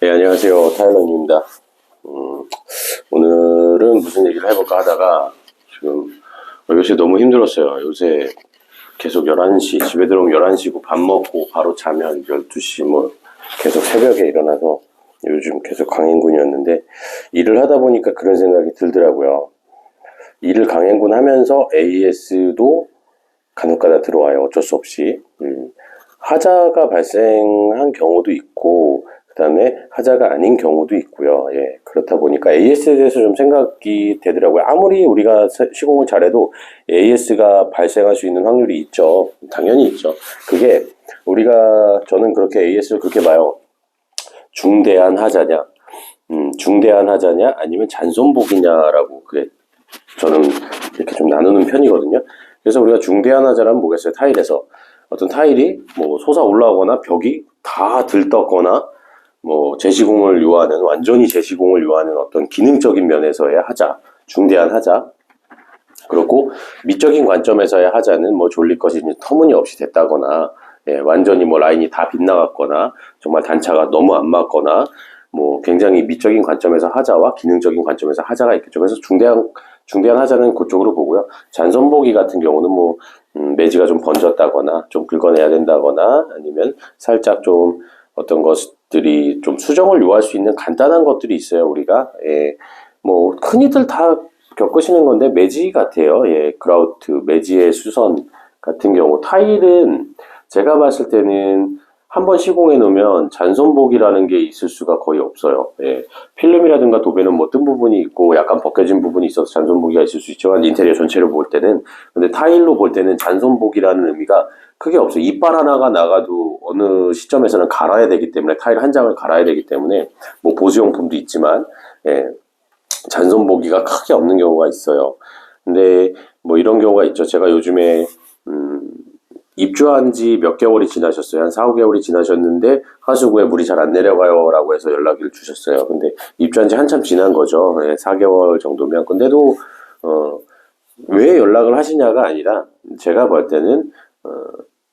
네, 안녕하세요. 타일러님입니다. 오늘은 무슨 얘기를 해볼까 하다가 지금 요새 너무 힘들었어요. 요새 계속 11시, 집에 들어오면 11시고 밥 먹고 바로 자면 12시 뭐 계속 새벽에 일어나서 요즘 계속 강행군이었는데 일을 하다 보니까 그런 생각이 들더라고요. 일을 강행군 하면서 AS도 간혹가다 들어와요. 어쩔 수 없이. 하자가 발생한 경우도 있고 그 다음에 하자가 아닌 경우도 있고요. 예, 그렇다 보니까 AS에 대해서 좀 생각이 되더라고요. 아무리 우리가 시공을 잘해도 AS가 발생할 수 있는 확률이 있죠. 당연히 있죠. 그게 저는 그렇게 AS를 그렇게 봐요. 중대한 하자냐, 중대한 하자냐, 아니면 잔손복이냐라고 저는 이렇게 좀 나누는 편이거든요. 그래서 우리가 중대한 하자라면 뭐겠어요? 타일에서 어떤 타일이 뭐 솟아 올라오거나 벽이 다 들떴거나 뭐 재시공을 요하는 완전히 재시공을 요하는 어떤 기능적인 면에서의 하자, 중대한 하자. 그렇고 미적인 관점에서의 하자는 뭐 졸릴 것이 터무니없이 됐다거나 완전히 뭐 라인이 다 빗나갔거나 정말 단차가 너무 안 맞거나 뭐 굉장히 미적인 관점에서 하자와 기능적인 관점에서 하자가 있겠죠. 그래서 중대한 하자는 그쪽으로 보고요. 잔선보기 같은 경우는 뭐 매지가 좀 번졌다거나 좀 긁어내야 된다거나 아니면 살짝 좀 어떤 것들이 좀 수정을 요할 수 있는 간단한 것들이 있어요. 우리가 뭐 흔히들 다 겪으시는 건데 매지 같아요. 그라우트 매지의 수선 같은 경우 타일은 제가 봤을 때는 한번 시공해 놓으면 잔손복이라는 게 있을 수가 거의 없어요. 필름이라든가 도배는 뭐 뜬 부분이 있고 약간 벗겨진 부분이 있어서 잔손복이가 있을 수 있지만 인테리어 전체를 볼 때는 근데 타일로 볼 때는 잔손복이라는 의미가 크게 없어요. 이빨 하나가 나가도 어느 시점에서는 갈아야 되기 때문에 타일 한 장을 갈아야 되기 때문에 뭐 보수용품도 있지만 잔손보기가 크게 없는 경우가 있어요. 근데 뭐 이런 경우가 있죠. 제가 요즘에 입주한 지 몇 개월이 지나셨어요. 한 4, 5개월이 지나셨는데 하수구에 물이 잘 안 내려가요 라고 해서 연락을 주셨어요. 근데 입주한 지 한참 지난 거죠. 4개월 정도면. 근데도 왜 연락을 하시냐가 아니라 제가 볼 때는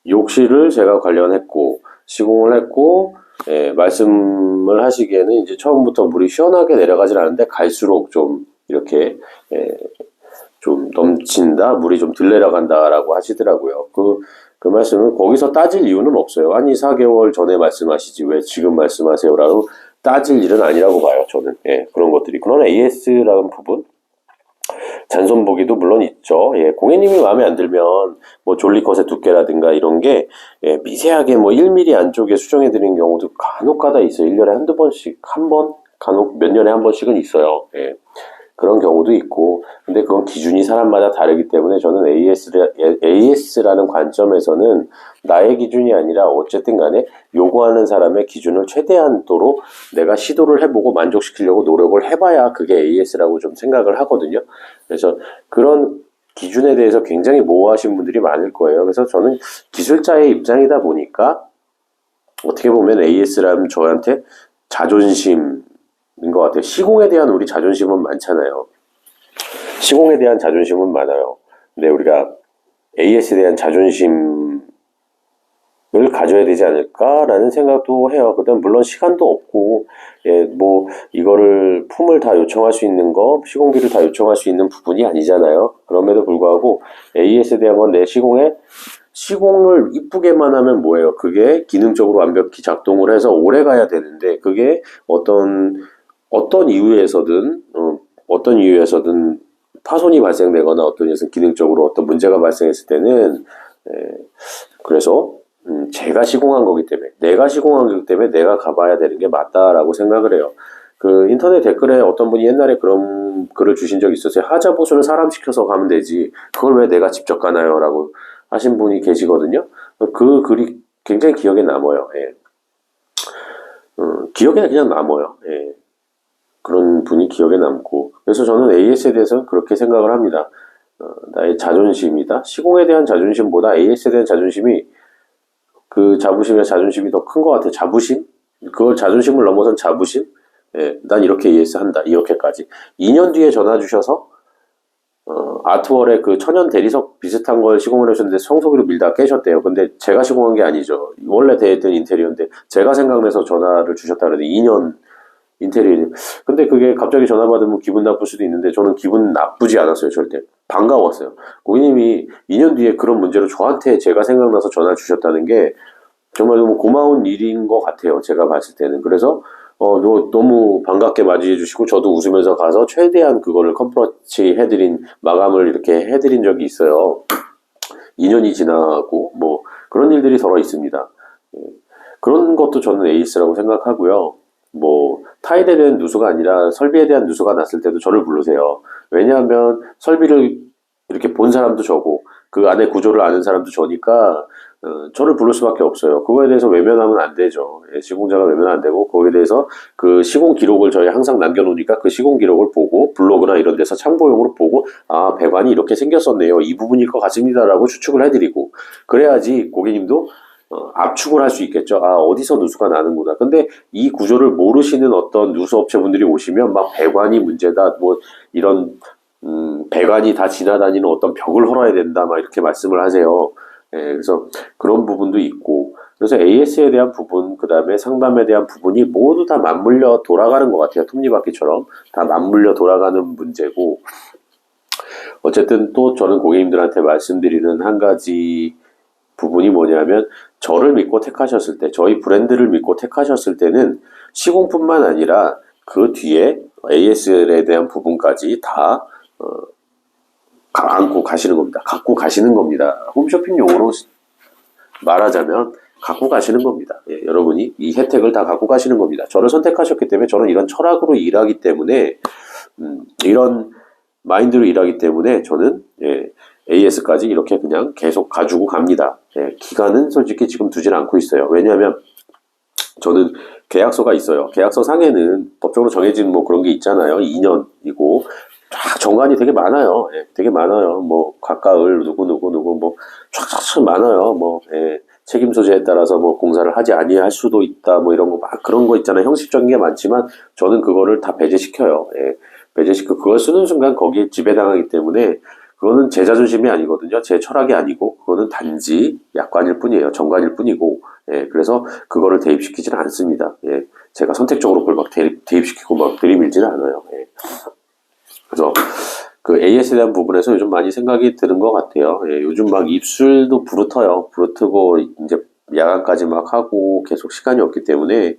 욕실을 제가 관련했고 시공을 했고 말씀을 하시기에는 이제 처음부터 물이 시원하게 내려가질 않는데 갈수록 좀 이렇게 좀 넘친다, 물이 좀 덜 내려간다라고 하시더라고요. 그 말씀은 거기서 따질 이유는 없어요. 아니 4개월 전에 말씀하시지 왜 지금 말씀하세요라고 따질 일은 아니라고 봐요. 저는 그런 것들이. 그러나 AS라는 부분 잔손보기도 물론 있죠. 고객님이 마음에 안 들면 뭐 졸리컷의 두께라든가 이런 게 미세하게 뭐 1mm 안쪽에 수정해 드리는 경우도 간혹가다 있어요. 1년에 한두 번씩 간혹 몇 년에 한 번씩은 있어요. 그런 경우도 있고 근데 그건 기준이 사람마다 다르기 때문에 저는 AS라는 관점에서는 나의 기준이 아니라 어쨌든 간에 요구하는 사람의 기준을 최대한도로 내가 시도를 해보고 만족시키려고 노력을 해봐야 그게 AS라고 좀 생각을 하거든요. 그래서 그런 기준에 대해서 굉장히 모호하신 분들이 많을 거예요. 그래서 저는 기술자의 입장이다 보니까 어떻게 보면 AS라면 저한테 자존심인 것 같아요. 시공에 대한 우리 자존심은 많잖아요. 시공에 대한 자존심은 많아요. 근데 우리가 AS에 대한 자존심을 가져야 되지 않을까라는 생각도 해요. 그다음 물론 시간도 없고 뭐 이거를 품을 다 요청할 수 있는 거, 시공비를 다 요청할 수 있는 부분이 아니잖아요. 그럼에도 불구하고 AS에 대한 건 내 시공을 이쁘게만 하면 뭐예요? 그게 기능적으로 완벽히 작동을 해서 오래 가야 되는데 그게 어떤 이유에서든 파손이 발생되거나 어떤 이유에서 기능적으로 어떤 문제가 발생했을 때는 그래서 제가 시공한 거기 때문에 내가 가봐야 되는 게 맞다라고 생각을 해요. 그 인터넷 댓글에 어떤 분이 옛날에 그런 글을 주신 적이 있었어요. 하자 보수를 사람 시켜서 가면 되지 그걸 왜 내가 직접 가나요? 라고 하신 분이 계시거든요. 그 글이 굉장히 기억에 남아요. 기억에 그냥 남아요. 그런 분이 기억에 남고 그래서 저는 AS에 대해서 그렇게 생각을 합니다. 나의 자존심이다. 시공에 대한 자존심보다 AS에 대한 자존심이 그 자존심이 더 큰 것 같아요. 자부심? 그걸 자존심을 넘어선 자부심? 난 이렇게 AS 한다. 이렇게까지. 2년 뒤에 전화 주셔서 아트월에 그 천연 대리석 비슷한 걸 시공을 하셨는데 청소기로 밀다가 깨셨대요. 근데 제가 시공한 게 아니죠. 원래 대했던 인테리어인데 제가 생각나서 전화를 주셨다 그랬는데 2년 인테리어. 근데 그게 갑자기 전화 받으면 기분 나쁠 수도 있는데 저는 기분 나쁘지 않았어요. 절대. 반가웠어요. 고객님이 2년 뒤에 그런 문제로 저한테 제가 생각나서 전화 주셨다는 게 정말 너무 고마운 일인 것 같아요. 제가 봤을 때는. 그래서 너무 반갑게 맞이해 주시고 저도 웃으면서 가서 최대한 그거를 컴프러치 해드린 마감을 이렇게 해드린 적이 있어요. 2년이 지나고 뭐 그런 일들이 더러 있습니다. 예. 그런 것도 저는 에이스라고 생각하고요. 뭐 타일에 대한 누수가 아니라 설비에 대한 누수가 났을 때도 저를 부르세요. 왜냐하면 설비를 이렇게 본 사람도 저고 그 안에 구조를 아는 사람도 저니까 저를 부를 수밖에 없어요. 그거에 대해서 외면하면 안 되죠. 예, 시공자가 외면 안 되고 거기에 대해서 그 시공 기록을 저희 항상 남겨놓으니까 그 시공 기록을 보고 블로그나 이런 데서 참고용으로 보고 아 배관이 이렇게 생겼었네요. 이 부분일 것 같습니다라고 추측을 해드리고 그래야지 고객님도 압축을 할 수 있겠죠. 아, 어디서 누수가 나는구나. 근데 이 구조를 모르시는 어떤 누수업체분들이 오시면 막 배관이 문제다, 뭐 이런 배관이 다 지나다니는 어떤 벽을 헐어야 된다, 막 이렇게 말씀을 하세요. 예, 그래서 그런 부분도 있고. 그래서 AS에 대한 부분, 그 다음에 상담에 대한 부분이 모두 다 맞물려 돌아가는 것 같아요. 톱니바퀴처럼 다 맞물려 돌아가는 문제고. 어쨌든 또 저는 고객님들한테 말씀드리는 한 가지 부분이 뭐냐면 저를 믿고 택하셨을 때 저희 브랜드를 믿고 택하셨을 때는 시공뿐만 아니라 그 뒤에 ASL에 대한 부분까지 다 안고 가시는 겁니다. 갖고 가시는 겁니다. 홈쇼핑 용어로 말하자면 갖고 가시는 겁니다. 예, 여러분이 이 혜택을 다 갖고 가시는 겁니다. 저를 선택하셨기 때문에 저는 이런 철학으로 일하기 때문에 이런 마인드로 일하기 때문에 저는 AS까지 이렇게 그냥 계속 가지고 갑니다. 예, 기간은 솔직히 지금 두질 않고 있어요. 왜냐하면 저는 계약서가 있어요. 계약서 상에는 법적으로 정해진 뭐 그런 게 있잖아요. 2년이고 쫙 정관이 되게 많아요. 예, 되게 많아요. 뭐 가까을 누구 뭐 쫙쫙 많아요. 뭐 책임 소재에 따라서 뭐 공사를 하지 아니할 수도 있다. 뭐 이런 거 막 그런 거 있잖아요. 형식적인 게 많지만 저는 그거를 다 배제시켜요. 예, 배제시켜 그걸 쓰는 순간 거기에 지배당하기 때문에 그거는 제 자존심이 아니거든요. 제 철학이 아니고 그거는 단지 약관일 뿐이에요. 정관일 뿐이고 그래서 그거를 대입시키지는 않습니다. 예, 제가 선택적으로 그걸 막 대입시키고 막 들이밀지는 않아요. 예. 그래서 그 AS에 대한 부분에서 요즘 많이 생각이 드는 것 같아요. 예, 요즘 막 입술도 부르터요. 부르트고 이제 야간까지 막 하고 계속 시간이 없기 때문에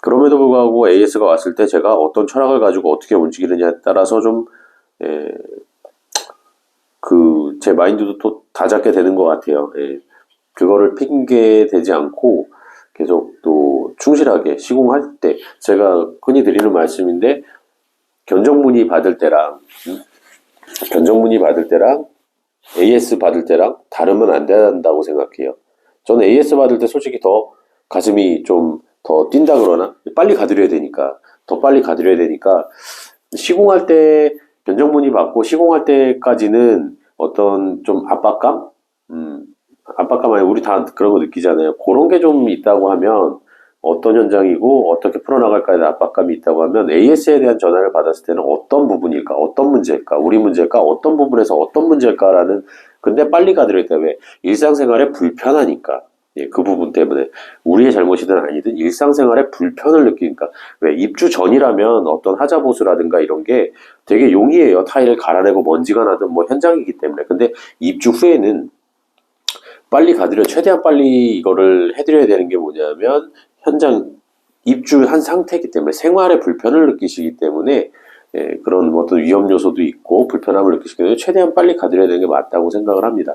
그럼에도 불구하고 AS가 왔을 때 제가 어떤 철학을 가지고 어떻게 움직이느냐에 따라서 좀 제 마인드도 또 다 잡게 되는 것 같아요. 예. 그거를 핑계 대지 않고 계속 또 충실하게 시공할 때 제가 흔히 드리는 말씀인데 견적문의 받을 때랑 AS 받을 때랑 다르면 안 된다고 생각해요. 저는 AS 받을 때 솔직히 더 가슴이 좀 더 뛴다 그러나 빨리 가드려야 되니까 더 빨리 가드려야 되니까 시공할 때 견적문의 받고 시공할 때까지는 어떤 좀 압박감? 압박감 아니라 우리 다 그런 거 느끼잖아요. 그런 게 좀 있다고 하면 어떤 현장이고 어떻게 풀어나갈까에 대한 압박감이 있다고 하면 AS에 대한 전화를 받았을 때는 어떤 부분일까? 어떤 문제일까? 우리 문제일까? 어떤 부분에서 어떤 문제일까라는 근데 빨리 가드릴 때 왜? 일상생활에 불편하니까. 예, 그 부분 때문에 우리의 잘못이든 아니든 일상생활에 불편을 느끼니까 왜 입주 전이라면 어떤 하자보수라든가 이런 게 되게 용이해요. 타일을 갈아내고 먼지가 나든 뭐 현장이기 때문에 근데 입주 후에는 빨리 가드려 최대한 빨리 이거를 해드려야 되는 게 뭐냐면 현장 입주한 상태이기 때문에 생활에 불편을 느끼시기 때문에 그런 어떤 위험 요소도 있고 불편함을 느끼시기 때문에 최대한 빨리 가드려야 되는 게 맞다고 생각을 합니다.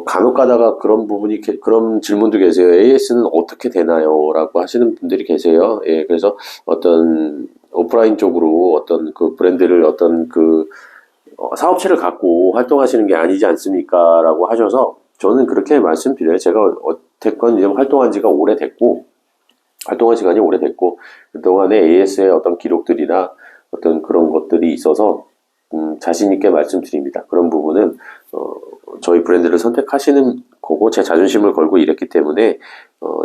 간혹 가다가 그런 부분이 그런 질문도 계세요. AS는 어떻게 되나요? 라고 하시는 분들이 계세요. 예, 그래서 어떤 오프라인 쪽으로 어떤 그 브랜드를 어떤 그 사업체를 갖고 활동하시는 게 아니지 않습니까? 라고 하셔서 저는 그렇게 말씀드려요. 제가 어쨌건 이제 활동한 지가 오래됐고 활동한 시간이 오래됐고 그동안에 AS의 어떤 기록들이나 어떤 그런 것들이 있어서 자신 있게 말씀드립니다. 그런 부분은 저희 브랜드를 선택하시는 거고 제 자존심을 걸고 이랬기 때문에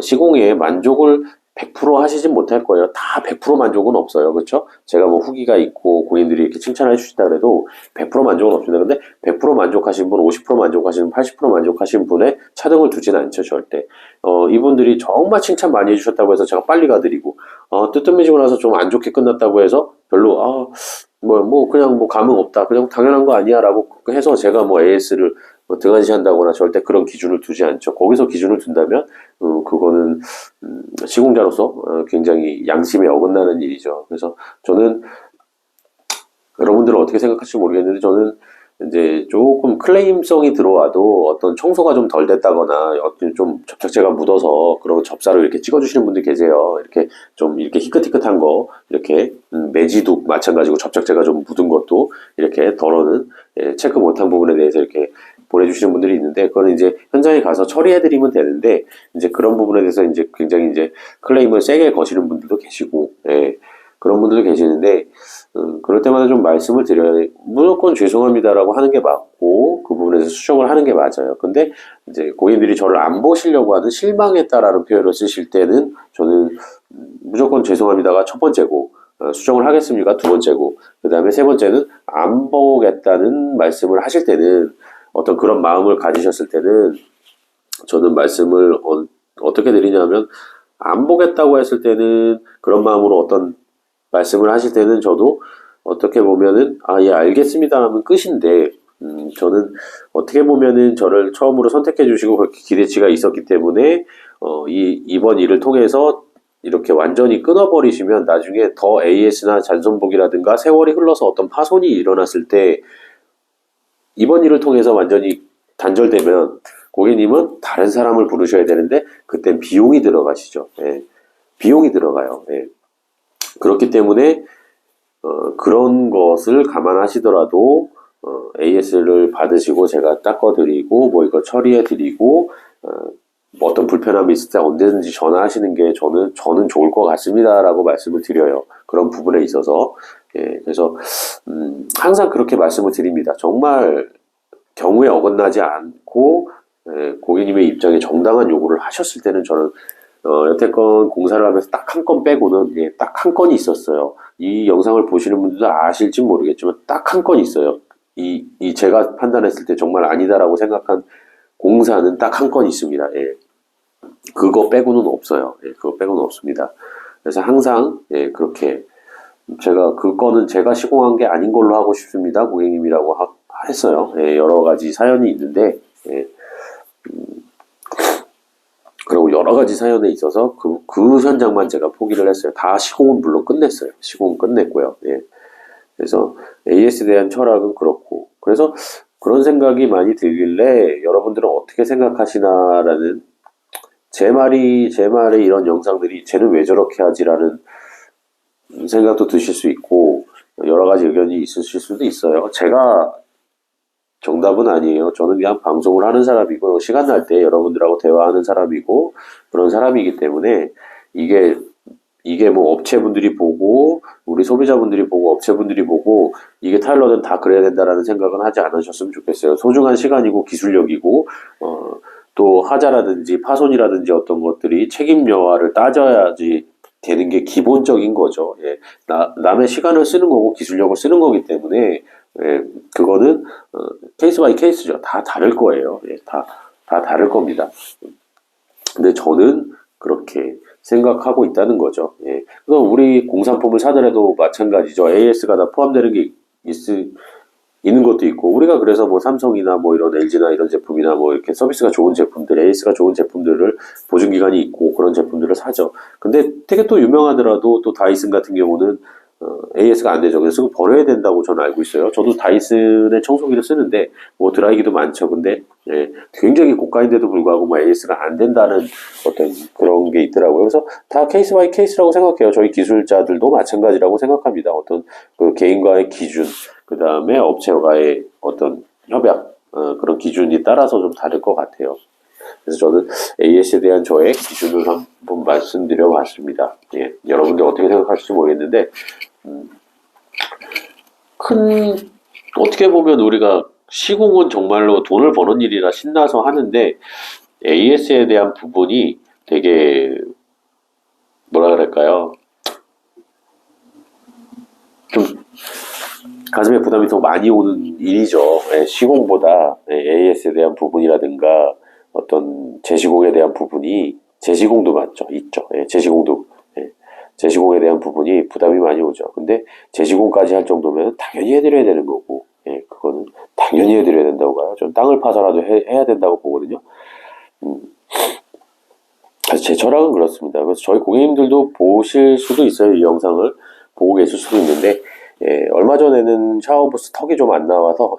시공에 만족을 100% 하시진 못할 거예요. 다 100% 만족은 없어요. 그렇죠? 제가 뭐 후기가 있고 고객님들이 이렇게 칭찬해 주시다 그래도 100% 만족은 없습니다. 근데 100% 만족하신 분, 50% 만족하시는 분, 80% 만족하신 분에 차등을 두진 않죠, 절대. 이분들이 정말 칭찬 많이 해주셨다고 해서 제가 빨리 가드리고, 뜨뜻해지고 나서 좀 안 좋게 끝났다고 해서 별로, 그냥 뭐 감흥 없다. 그냥 당연한 거 아니야. 라고 해서 제가 뭐 AS를 등한시한다거나 절대 그런 기준을 두지 않죠. 거기서 기준을 둔다면, 그거는, 시공자로서 굉장히 양심에 어긋나는 일이죠. 그래서 저는 여러분들은 어떻게 생각하실지 모르겠는데 저는 이제 조금 클레임성이 들어와도 어떤 청소가 좀 덜 됐다거나 어떤 좀 접착제가 묻어서 그런 접사를 이렇게 찍어주시는 분들 계세요. 이렇게 좀 이렇게 희끗희끗한 거 이렇게 매지도 마찬가지고 접착제가 좀 묻은 것도 이렇게 덜어는 체크 못한 부분에 대해서 이렇게 보내주시는 분들이 있는데 그거는 이제 현장에 가서 처리해드리면 되는데 이제 그런 부분에 대해서 이제 굉장히 이제 클레임을 세게 거시는 분들도 계시고 그런 분들도 계시는데 그럴 때마다 좀 말씀을 드려야 무조건 죄송합니다라고 하는 게 맞고 그 부분에서 수정을 하는 게 맞아요. 근데 이제 고객님들이 저를 안 보시려고 하는 실망했다라는 표현을 쓰실 때는 저는 무조건 죄송합니다가 첫 번째고 수정을 하겠습니까 두 번째고 그 다음에 세 번째는 안 보겠다는 말씀을 하실 때는 어떤 그런 마음을 가지셨을 때는 저는 말씀을 어떻게 드리냐면 안 보겠다고 했을 때는 그런 마음으로 어떤 말씀을 하실 때는 저도 어떻게 보면은 예 알겠습니다 하면 끝인데 저는 어떻게 보면은 저를 처음으로 선택해 주시고 그렇게 기대치가 있었기 때문에 이번 일을 통해서 이렇게 완전히 끊어버리시면 나중에 더 AS나 잔손복이라든가 세월이 흘러서 어떤 파손이 일어났을 때 이번 일을 통해서 완전히 단절되면 고객님은 다른 사람을 부르셔야 되는데 그땐 비용이 들어가시죠. 비용이 들어가요. 그렇기 때문에 그런 것을 감안하시더라도 AS를 받으시고 제가 닦아드리고 뭐 이거 처리해드리고 뭐 어떤 불편함이 있을 때 언제든지 전화하시는 게 저는 좋을 것 같습니다라고 말씀을 드려요. 그런 부분에 있어서 그래서 항상 그렇게 말씀을 드립니다. 정말 경우에 어긋나지 않고 고객님의 입장에 정당한 요구를 하셨을 때는 저는 여태껏 공사를 하면서 딱 한 건 빼고는 딱 한 건이 있었어요. 이 영상을 보시는 분들도 아실지 모르겠지만 딱 한 건 있어요. 이 제가 판단했을 때 정말 아니다라고 생각한 공사는 딱 한 건 있습니다. 그거 빼고는 없어요. 그거 빼고는 없습니다. 그래서 항상 그렇게 그 건은 제가 시공한 게 아닌 걸로 하고 싶습니다. 고객님이라고 했어요. 여러 가지 사연이 있는데 그리고 여러 가지 사연에 있어서 그 현장만 제가 포기를 했어요. 다 시공은 물론 끝냈어요. 시공은 끝냈고요. 그래서 AS에 대한 철학은 그렇고 그래서 그런 생각이 많이 들길래 여러분들은 어떻게 생각하시나라는 제 말에 이런 영상들이 쟤는 왜 저렇게 하지라는 생각도 드실 수 있고 여러 가지 의견이 있으실 수도 있어요. 제가 정답은 아니에요. 저는 그냥 방송을 하는 사람이고 시간 날 때 여러분들하고 대화하는 사람이고 그런 사람이기 때문에 이게 뭐 업체분들이 보고 우리 소비자분들이 보고 업체분들이 보고 이게 타일러는 다 그래야 된다라는 생각은 하지 않으셨으면 좋겠어요. 소중한 시간이고 기술력이고 또 하자라든지 파손이라든지 어떤 것들이 책임 여하를 따져야지 되는 게 기본적인 거죠. 남의 시간을 쓰는 거고 기술력을 쓰는 거기 때문에 그거는 케이스 바이 케이스죠. 다 다를 거예요. 다 다를 겁니다. 근데 저는 그렇게 생각하고 있다는 거죠. 그래서 우리 공산품을 사더라도 마찬가지죠. AS가 다 포함되는 게 있는 것도 있고 우리가 그래서 뭐 삼성이나 뭐 이런 LG나 이런 제품이나 뭐 이렇게 서비스가 좋은 제품들, AS가 좋은 제품들을 보증 기간이 있고 그런 제품들을 사죠. 근데 되게 또 유명하더라도 또 다이슨 같은 경우는 AS가 안 되죠. 그래서 그거 버려야 된다고 저는 알고 있어요. 저도 다이슨의 청소기를 쓰는데 뭐 드라이기도 많죠. 근데 굉장히 고가인데도 불구하고 뭐 AS가 안 된다는 어떤 그런 게 있더라고요. 그래서 다 케이스 바이 케이스라고 생각해요. 저희 기술자들도 마찬가지라고 생각합니다. 어떤 그 개인과의 기준, 그 다음에 업체와의 어떤 협약 그런 기준이 따라서 좀 다를 것 같아요. 그래서 저는 AS에 대한 저의 기준을 한번 말씀드려 봤습니다. 여러분들 어떻게 생각하실지 모르겠는데 어떻게 보면 우리가 시공은 정말로 돈을 버는 일이라 신나서 하는데 AS에 대한 부분이 되게 뭐라 그럴까요? 좀 가슴에 부담이 더 많이 오는 일이죠. 예, 시공보다 AS에 대한 부분이라든가 어떤 재시공에 대한 부분이 재시공도 맞죠. 있죠. 예, 재시공도 재시공에 대한 부분이 부담이 많이 오죠. 근데 재시공까지 할 정도면 당연히 해드려야 되는 거고, 예, 그거는 당연히 해드려야 된다고 봐요. 좀 땅을 파서라도 해야 된다고 보거든요. 그래서 제 철학은 그렇습니다. 그래서 저희 고객님들도 보실 수도 있어요. 이 영상을 보고 계실 수도 있는데, 얼마 전에는 샤워부스 턱이 좀 안 나와서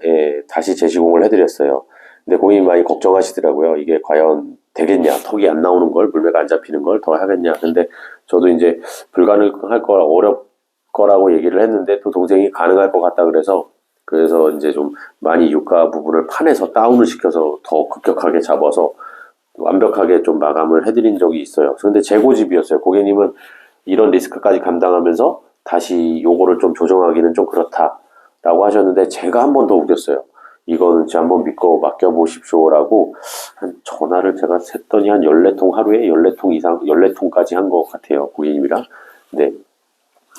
다시 재시공을 해드렸어요. 근데 고객님이 많이 걱정하시더라고요. 이게 과연 되겠냐? 턱이 안 나오는 걸, 물매가 안 잡히는 걸 더 하겠냐? 근데 저도 이제 불가능할 거라 어렵 거라고 얘기를 했는데 또 동생이 가능할 것 같다 그래서 이제 좀 많이 유가 부분을 판에서 다운을 시켜서 더 급격하게 잡아서 완벽하게 좀 마감을 해드린 적이 있어요. 근데 재고집이었어요. 고객님은 이런 리스크까지 감당하면서 다시 요거를 좀 조정하기는 좀 그렇다라고 하셨는데 제가 한 번 더 우겼어요. 이거는 진짜 한번 믿고 맡겨보십시오라고 한 전화를 제가 셌더니 한 14통 하루에 14통 이상 14통까지 한 것 같아요. 고객님이랑. 근데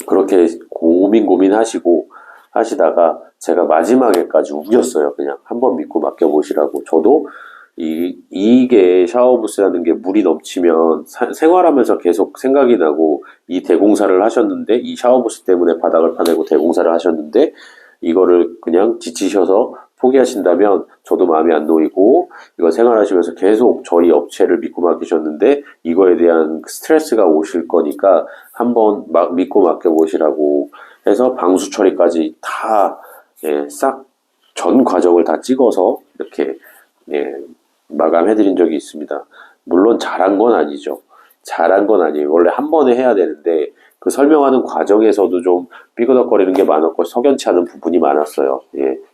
그렇게 고민하시고 하시다가 제가 마지막에까지 우겼어요. 그냥 한번 믿고 맡겨보시라고. 저도 이게 샤워부스라는 게 물이 넘치면 생활하면서 계속 생각이 나고 이 대공사를 하셨는데 이 샤워부스 때문에 바닥을 파내고 대공사를 하셨는데 이거를 그냥 지치셔서 포기하신다면 저도 마음이 안 놓이고 이거 생활하시면서 계속 저희 업체를 믿고 맡기셨는데 이거에 대한 스트레스가 오실 거니까 한번 믿고 맡겨보시라고 해서 방수 처리까지 다 싹 전 과정을 다 찍어서 이렇게 마감해드린 적이 있습니다. 물론 잘한 건 아니죠. 잘한 건 아니에요. 원래 한 번에 해야 되는데 그 설명하는 과정에서도 좀 삐그덕거리는 게 많았고 석연치 않은 부분이 많았어요.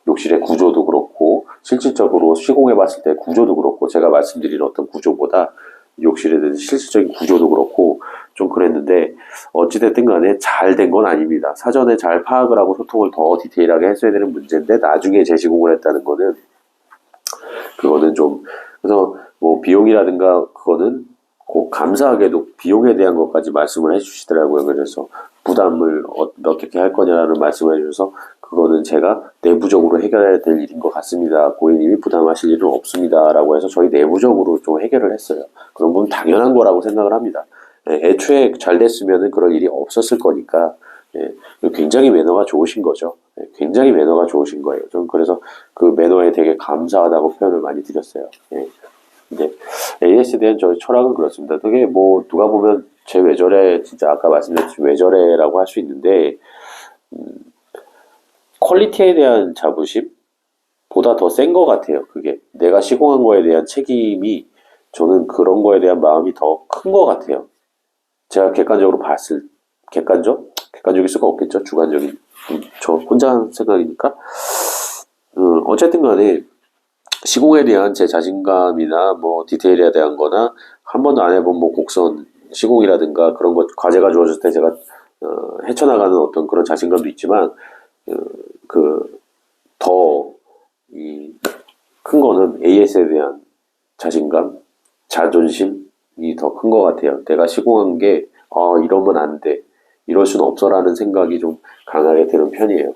욕실의 구조도 그렇고 실질적으로 시공해봤을 때 구조도 그렇고 제가 말씀드린 어떤 구조보다 욕실에 대한 실질적인 구조도 그렇고 좀 그랬는데 어찌됐든 간에 잘 된 건 아닙니다. 사전에 잘 파악을 하고 소통을 더 디테일하게 했어야 되는 문제인데 나중에 재시공을 했다는 거는 그거는 좀 그래서 뭐 비용이라든가 그거는 꼭 감사하게도 비용에 대한 것까지 말씀을 해주시더라고요. 그래서 부담을 어떻게 할 거냐라는 말씀을 해주셔서 그거는 제가 내부적으로 해결해야 될 일인 것 같습니다. 고객님이 부담하실 일은 없습니다라고 해서 저희 내부적으로 좀 해결을 했어요. 그런 건 당연한 거라고 생각을 합니다. 애초에 잘 됐으면 그럴 일이 없었을 거니까 굉장히 매너가 좋으신 거죠. 굉장히 매너가 좋으신 거예요. 좀 그래서 그 매너에 되게 감사하다고 표현을 많이 드렸어요. 근데 AS에 대한 저희 철학은 그렇습니다. 되게 뭐 누가 보면 쟤 왜 저래 진짜 아까 말씀드렸듯이 왜 저래라고 할 수 있는데 퀄리티에 대한 자부심 보다 더 센 것 같아요. 그게 내가 시공한 거에 대한 책임이 저는 그런 거에 대한 마음이 더 큰 것 같아요. 제가 객관적으로 봤을 객관적일 수가 없겠죠. 주관적인 저 혼자 하는 생각이니까 어쨌든 간에 시공에 대한 제 자신감이나 뭐 디테일에 대한 거나 한 번도 안 해본 뭐 곡선 시공이라든가 그런 것 과제가 주어졌을 때 제가 헤쳐나가는 어떤 그런 자신감도 있지만 그 더 이 큰 거는 AS에 대한 자신감, 자존심이 더 큰 것 같아요. 내가 시공한 게 이러면 안 돼, 이럴 수는 없어라는 생각이 좀 강하게 드는 편이에요.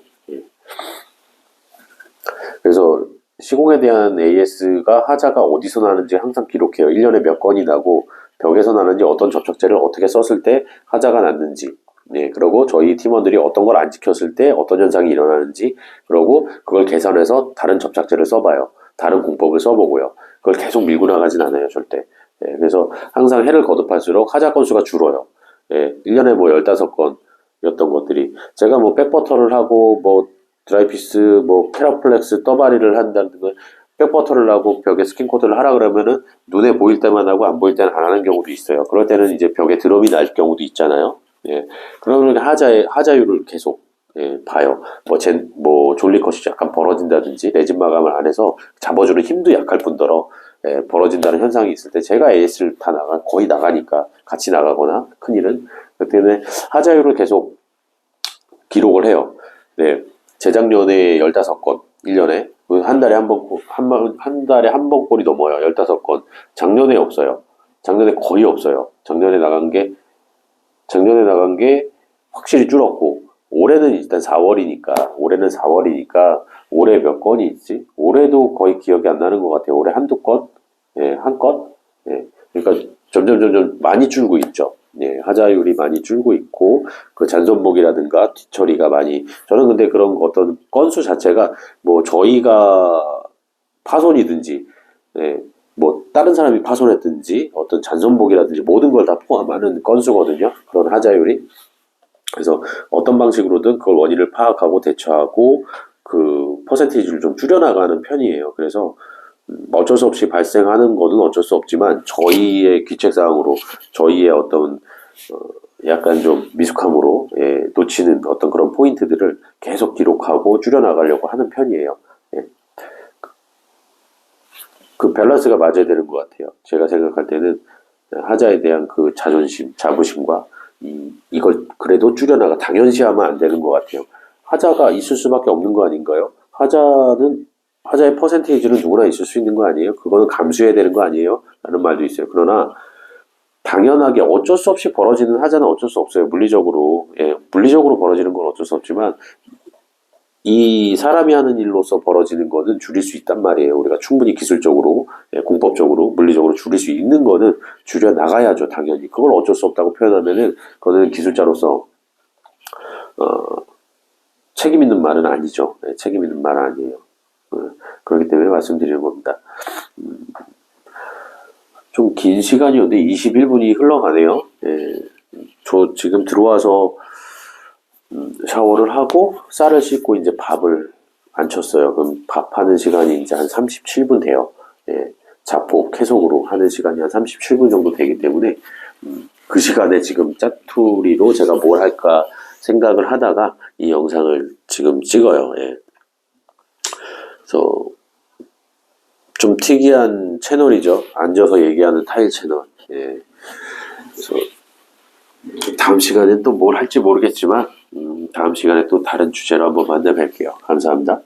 그래서 시공에 대한 AS가 하자가 어디서 나는지 항상 기록해요. 1년에 몇 건이 나고 벽에서 나는지 어떤 접착제를 어떻게 썼을 때 하자가 났는지 그리고 저희 팀원들이 어떤 걸 안 지켰을 때 어떤 현상이 일어나는지 그리고 그걸 개선해서 다른 접착제를 써봐요. 다른 공법을 써보고요. 그걸 계속 밀고 나가진 않아요. 절대. 그래서 항상 해를 거듭할수록 하자 건수가 줄어요. 1년에 뭐 15건이었던 것들이 제가 뭐 백버터를 하고 뭐 드라이피스, 뭐 캐러플렉스 떠바리를 한다는 걸 백버터를 하고 벽에 스킨코트를 하라 그러면은 눈에 보일 때만 하고 안 보일 때는 안 하는 경우도 있어요. 그럴 때는 이제 벽에 드럼이 날 경우도 있잖아요. 그러면 하자율을 계속 봐요. 뭐 졸리컷이 약간 벌어진다든지 레진 마감을 안 해서 잡아주는 힘도 약할 뿐더러 벌어진다는 현상이 있을 때 제가 AS를 거의 나가니까 같이 나가거나 큰일은 그때는 하자율을 계속 기록을 해요. 재작년에 15건, 1년에. 한 달에 한 달에 한 번 꼴이 넘어요. 15건. 작년에 없어요. 작년에 거의 없어요. 작년에 나간 게 작년에 나간 게 확실히 줄었고, 올해는 일단 4월이니까 올해 몇 건이 있지? 올해도 거의 기억이 안 나는 것 같아요. 올해 한두 건? 예, 한 건? 예. 그러니까 점점 많이 줄고 있죠. 예, 하자율이 많이 줄고 있고, 그 잔손목이라든가 뒤처리가 많이, 저는 근데 그런 어떤 건수 자체가 뭐 저희가 파손이든지, 예, 뭐 다른 사람이 파손했든지 어떤 잔손목이라든지 모든 걸 다 포함하는 건수거든요. 그런 하자율이. 그래서 어떤 방식으로든 그걸 원인을 파악하고 대처하고 그 퍼센테이지를 좀 줄여나가는 편이에요. 그래서 어쩔 수 없이 발생하는 거는 어쩔 수 없지만 저희의 귀책사항으로 저희의 어떤 약간 좀 미숙함으로 놓치는 어떤 그런 포인트들을 계속 기록하고 줄여나가려고 하는 편이에요. 예. 그 밸런스가 맞아야 되는 것 같아요. 제가 생각할 때는 하자에 대한 그 자존심, 자부심과 이걸 그래도 줄여나가 당연시하면 안 되는 것 같아요. 하자가 있을 수밖에 없는 거 아닌가요? 하자의 퍼센테이지는 누구나 있을 수 있는 거 아니에요? 그거는 감수해야 되는 거 아니에요? 라는 말도 있어요. 그러나 당연하게 어쩔 수 없이 벌어지는 하자는 어쩔 수 없어요. 물리적으로. 예, 물리적으로 벌어지는 건 어쩔 수 없지만 이 사람이 하는 일로서 벌어지는 거는 줄일 수 있단 말이에요. 우리가 충분히 기술적으로, 공법적으로, 물리적으로 줄일 수 있는 거는 줄여 나가야죠, 당연히. 그걸 어쩔 수 없다고 표현하면은, 그거는 기술자로서, 책임 있는 말은 아니죠. 책임 있는 말은 아니에요. 그렇기 때문에 말씀드리는 겁니다. 좀 긴 시간이었는데 21분이 흘러가네요. 저 지금 들어와서 샤워를 하고 쌀을 씻고 이제 밥을 안 쳤어요. 그럼 밥하는 시간이 이제 한 37분 돼요. 자포 계속으로 하는 시간이 한 37분 정도 되기 때문에 그 시간에 지금 짜투리로 제가 뭘 할까 생각을 하다가 이 영상을 지금 찍어요. 그래서 좀 특이한 채널이죠. 앉아서 얘기하는 타일 채널. 그래서 다음 시간엔 또 뭘 할지 모르겠지만 다음 시간에 또 다른 주제로 한번 만나 뵐게요. 감사합니다.